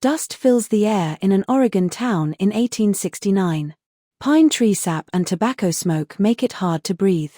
Dust fills the air in an Oregon town in 1869. Pine tree sap and tobacco smoke make it hard to breathe.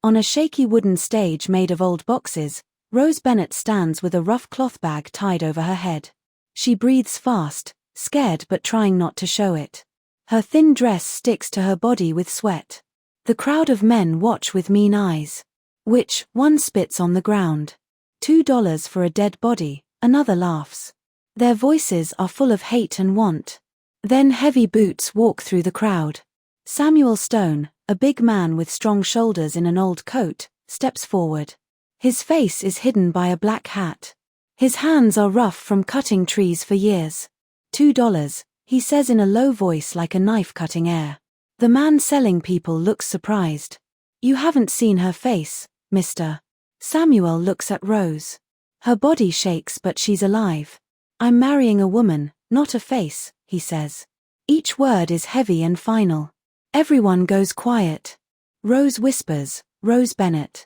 On a shaky wooden stage made of old boxes, Rose Bennett stands with a rough cloth bag tied over her head. She breathes fast, scared but trying not to show it. Her thin dress sticks to her body with sweat. The crowd of men watch with mean eyes. Which, one spits on the ground. $2 for a dead body, another laughs. Their voices are full of hate and want. Then heavy boots walk through the crowd. Samuel Stone, a big man with strong shoulders in an old coat, steps forward. His face is hidden by a black hat. His hands are rough from cutting trees for years. $2, he says in a low voice like a knife-cutting air. The man selling people looks surprised. You haven't seen her face, mister. Samuel looks at Rose. Her body shakes but she's alive. I'm marrying a woman, not a face, he says. Each word is heavy and final. Everyone goes quiet. Rose whispers, Rose Bennett.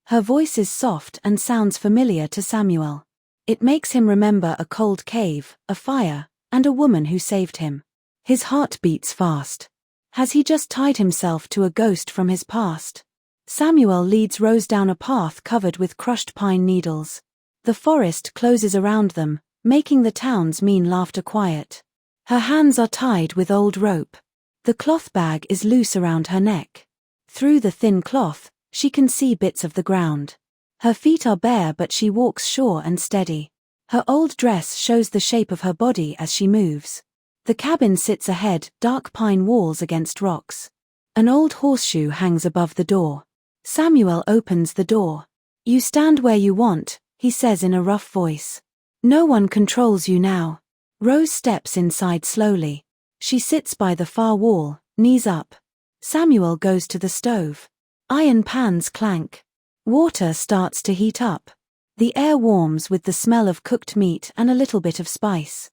Her voice is soft and sounds familiar to Samuel. It makes him remember a cold cave, a fire, and a woman who saved him. His heart beats fast. Has he just tied himself to a ghost from his past? Samuel leads Rose down a path covered with crushed pine needles. The forest closes around them, making the town's mean laughter quiet. Her hands are tied with old rope. The cloth bag is loose around her neck. Through the thin cloth, she can see bits of the ground. Her feet are bare but she walks sure and steady. Her old dress shows the shape of her body as she moves. The cabin sits ahead, dark pine walls against rocks. An old horseshoe hangs above the door. Samuel opens the door. You stand where you want, he says in a rough voice. No one controls you now. Rose steps inside slowly. She sits by the far wall, knees up. Samuel goes to the stove. Iron pans clank. Water starts to heat up. The air warms with the smell of cooked meat and a little bit of spice.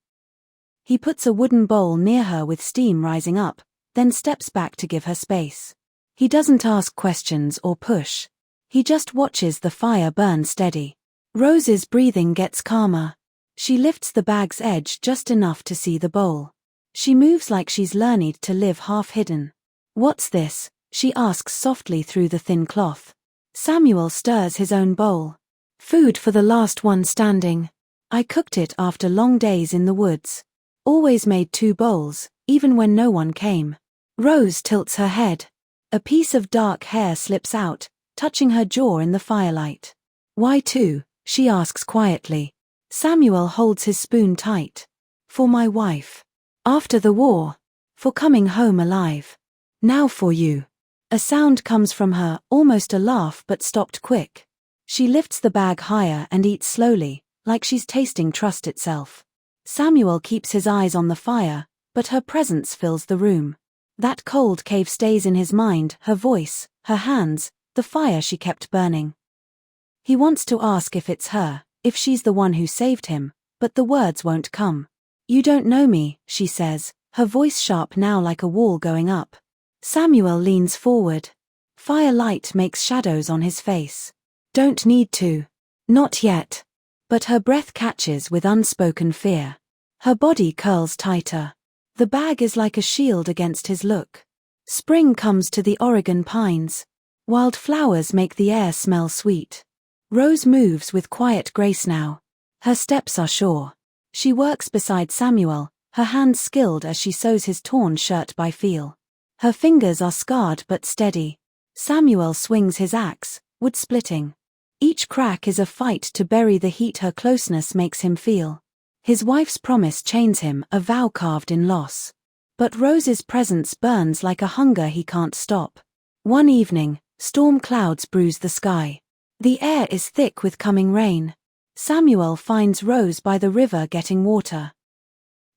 He puts a wooden bowl near her with steam rising up, then steps back to give her space. He doesn't ask questions or push. He just watches the fire burn steady. Rose's breathing gets calmer. She lifts the bag's edge just enough to see the bowl. She moves like she's learned to live half hidden. What's this? She asks softly through the thin cloth. Samuel stirs his own bowl. Food for the last one standing. I cooked it after long days in the woods. Always made 2 bowls, even when no one came. Rose tilts her head. A piece of dark hair slips out, touching her jaw in the firelight. Why 2? She asks quietly. Samuel holds his spoon tight. For my wife. After the war. For coming home alive. Now for you. A sound comes from her, almost a laugh but stopped quick. She lifts the bag higher and eats slowly, like she's tasting trust itself. Samuel keeps his eyes on the fire, but her presence fills the room. That cold cave stays in his mind, her voice, her hands, the fire she kept burning. He wants to ask if it's her, if she's the one who saved him, but the words won't come. You don't know me, she says, her voice sharp now like a wall going up. Samuel leans forward. Firelight makes shadows on his face. Don't need to. Not yet. But her breath catches with unspoken fear. Her body curls tighter. The bag is like a shield against his look. Spring comes to the Oregon pines. Wild flowers make the air smell sweet. Rose moves with quiet grace now. Her steps are sure. She works beside Samuel, her hands skilled as she sews his torn shirt by feel. Her fingers are scarred but steady. Samuel swings his axe, wood splitting. Each crack is a fight to bury the heat her closeness makes him feel. His wife's promise chains him, a vow carved in loss. But Rose's presence burns like a hunger he can't stop. One evening, storm clouds bruise the sky. The air is thick with coming rain. Samuel finds Rose by the river getting water.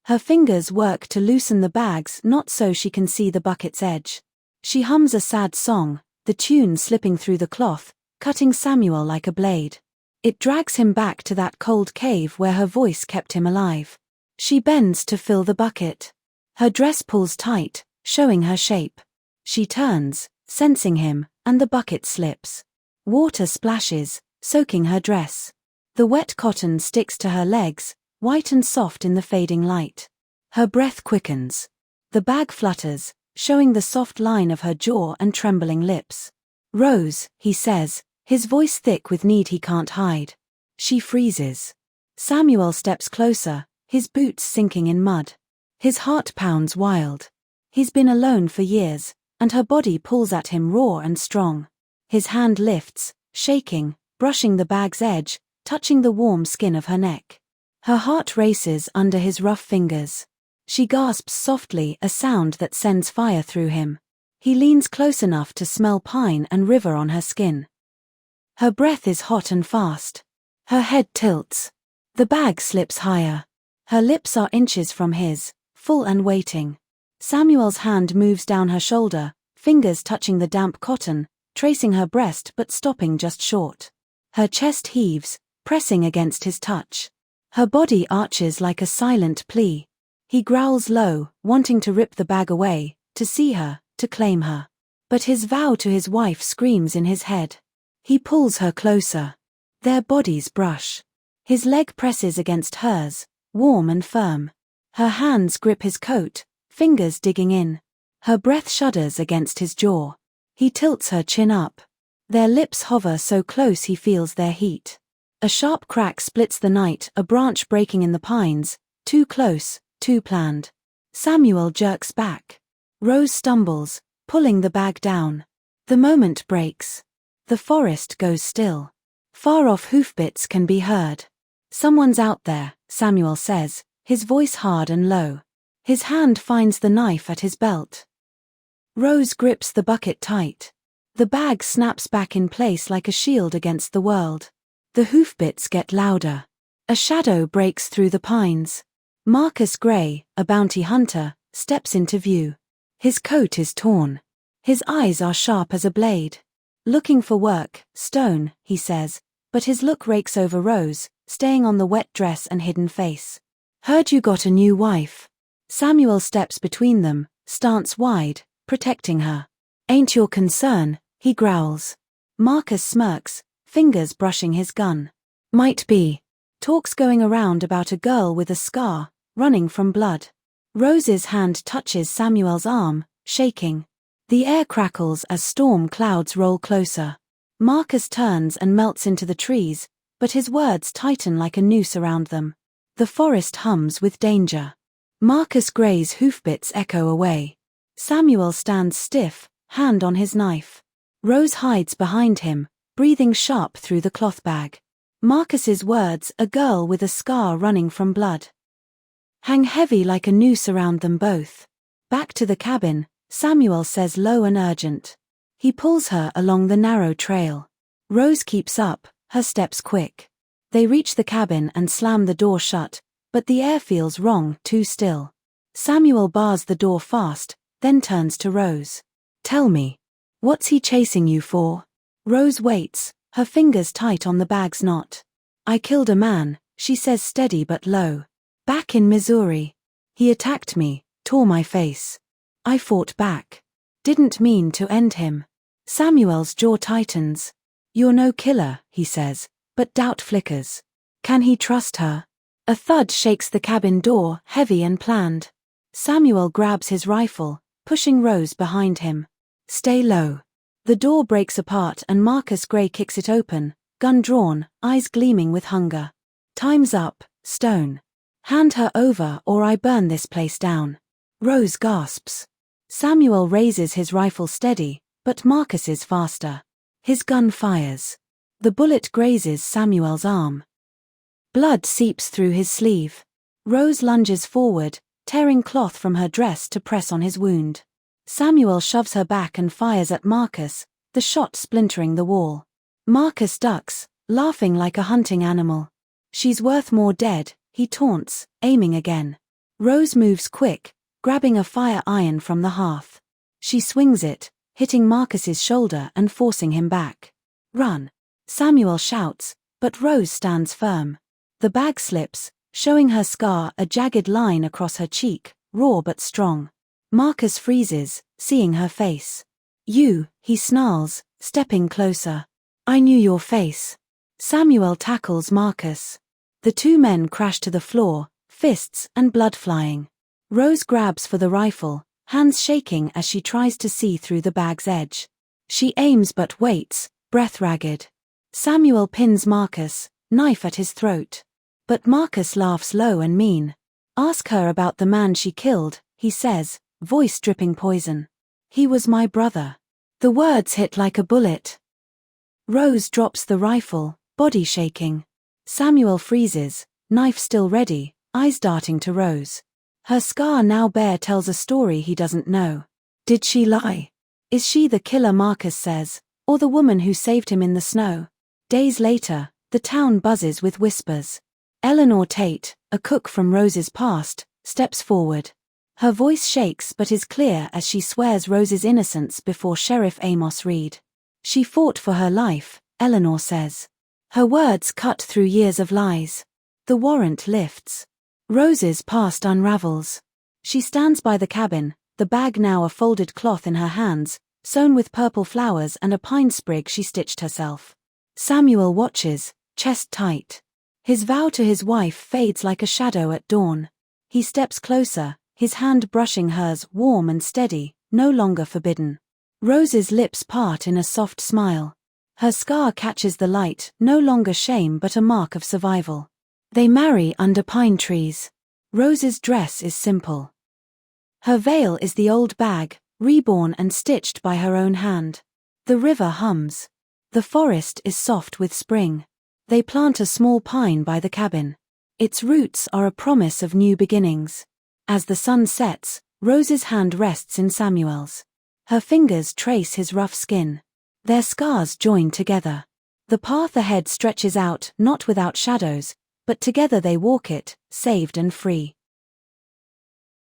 Her fingers work to loosen the bags not so she can see the bucket's edge. She hums a sad song, the tune slipping through the cloth, cutting Samuel like a blade. It drags him back to that cold cave where her voice kept him alive. She bends to fill the bucket. Her dress pulls tight, showing her shape. She turns, sensing him, and the bucket slips. Water splashes, soaking her dress. The wet cotton sticks to her legs, white and soft in the fading light. Her breath quickens. The bag flutters, showing the soft line of her jaw and trembling lips. "Rose," he says, his voice thick with need he can't hide. She freezes. Samuel steps closer, his boots sinking in mud. His heart pounds wild. He's been alone for years, and her body pulls at him raw and strong. His hand lifts, shaking, brushing the bag's edge, touching the warm skin of her neck. Her heart races under his rough fingers. She gasps softly, a sound that sends fire through him. He leans close enough to smell pine and river on her skin. Her breath is hot and fast. Her head tilts. The bag slips higher. Her lips are inches from his, full and waiting. Samuel's hand moves down her shoulder, fingers touching the damp cotton, tracing her breast but stopping just short. Her chest heaves, pressing against his touch. Her body arches like a silent plea. He growls low, wanting to rip the bag away, to see her, to claim her. But his vow to his wife screams in his head. He pulls her closer. Their bodies brush. His leg presses against hers, warm and firm. Her hands grip his coat, fingers digging in. Her breath shudders against his jaw. He tilts her chin up. Their lips hover so close he feels their heat. A sharp crack splits the night, a branch breaking in the pines, too close, too planned. Samuel jerks back. Rose stumbles, pulling the bag down. The moment breaks. The forest goes still. Far off hoofbeats can be heard. "Someone's out there," Samuel says, his voice hard and low. His hand finds the knife at his belt. Rose grips the bucket tight. The bag snaps back in place like a shield against the world. The hoofbeats get louder. A shadow breaks through the pines. Marcus Gray, a bounty hunter, steps into view. His coat is torn. His eyes are sharp as a blade. "Looking for work, Stone," he says, but his look rakes over Rose, staying on the wet dress and hidden face. "Heard you got a new wife." Samuel steps between them, stance wide, protecting her. "Ain't your concern," he growls. Marcus smirks, fingers brushing his gun. "Might be." Talk's going around about a girl with a scar, running from blood. Rose's hand touches Samuel's arm, shaking. The air crackles as storm clouds roll closer. Marcus turns and melts into the trees, but his words tighten like a noose around them. The forest hums with danger. Marcus Gray's hoofbeats echo away. Samuel stands stiff, hand on his knife. Rose hides behind him, breathing sharp through the cloth bag. Marcus's words, a girl with a scar running from blood, hang heavy like a noose around them both. Back to the cabin, Samuel says low and urgent. He pulls her along the narrow trail. Rose keeps up, her steps quick. They reach the cabin and slam the door shut, but the air feels wrong, too still. Samuel bars the door fast, then turns to Rose. "Tell me, what's he chasing you for?" Rose waits, her fingers tight on the bag's knot. "I killed a man," she says steady but low. "Back in Missouri. He attacked me, tore my face. I fought back. Didn't mean to end him." Samuel's jaw tightens. "You're no killer," he says, but doubt flickers. Can he trust her? A thud shakes the cabin door, heavy and planned. Samuel grabs his rifle, pushing Rose behind him. "Stay low." The door breaks apart and Marcus Gray kicks it open, gun drawn, eyes gleaming with hunger. "Time's up, Stone. Hand her over or I burn this place down." Rose gasps. Samuel raises his rifle steady, but Marcus is faster. His gun fires. The bullet grazes Samuel's arm. Blood seeps through his sleeve. Rose lunges forward, tearing cloth from her dress to press on his wound. Samuel shoves her back and fires at Marcus, the shot splintering the wall. Marcus ducks, laughing like a hunting animal. "She's worth more dead," he taunts, aiming again. Rose moves quick, grabbing a fire iron from the hearth. She swings it, hitting Marcus's shoulder and forcing him back. "Run!" Samuel shouts, but Rose stands firm. The bag slips, showing her scar, a jagged line across her cheek, raw but strong. Marcus freezes, seeing her face. "You," he snarls, stepping closer. "I knew your face." Samuel tackles Marcus. The two men crash to the floor, fists and blood flying. Rose grabs for the rifle, hands shaking as she tries to see through the bag's edge. She aims but waits, breath ragged. Samuel pins Marcus, knife at his throat. But Marcus laughs low and mean. "Ask her about the man she killed," he says, voice dripping poison. "He was my brother." The words hit like a bullet. Rose drops the rifle, body shaking. Samuel freezes, knife still ready, eyes darting to Rose. Her scar now bare tells a story he doesn't know. Did she lie? Is she the killer, Marcus says, or the woman who saved him in the snow? Days later, the town buzzes with whispers. Eleanor Tate, a cook from Rose's past, steps forward. Her voice shakes but is clear as she swears Rose's innocence before Sheriff Amos Reed. She fought for her life, Eleanor says. Her words cut through years of lies. The warrant lifts. Rose's past unravels. She stands by the cabin, the bag now a folded cloth in her hands, sewn with purple flowers and a pine sprig she stitched herself. Samuel watches, chest tight. His vow to his wife fades like a shadow at dawn. He steps closer, his hand brushing hers, warm and steady, no longer forbidden. Rose's lips part in a soft smile. Her scar catches the light, no longer shame but a mark of survival. They marry under pine trees. Rose's dress is simple. Her veil is the old bag, reborn and stitched by her own hand. The river hums. The forest is soft with spring. They plant a small pine by the cabin. Its roots are a promise of new beginnings. As the sun sets, Rose's hand rests in Samuel's. Her fingers trace his rough skin. Their scars join together. The path ahead stretches out, not without shadows, but together they walk it, saved and free.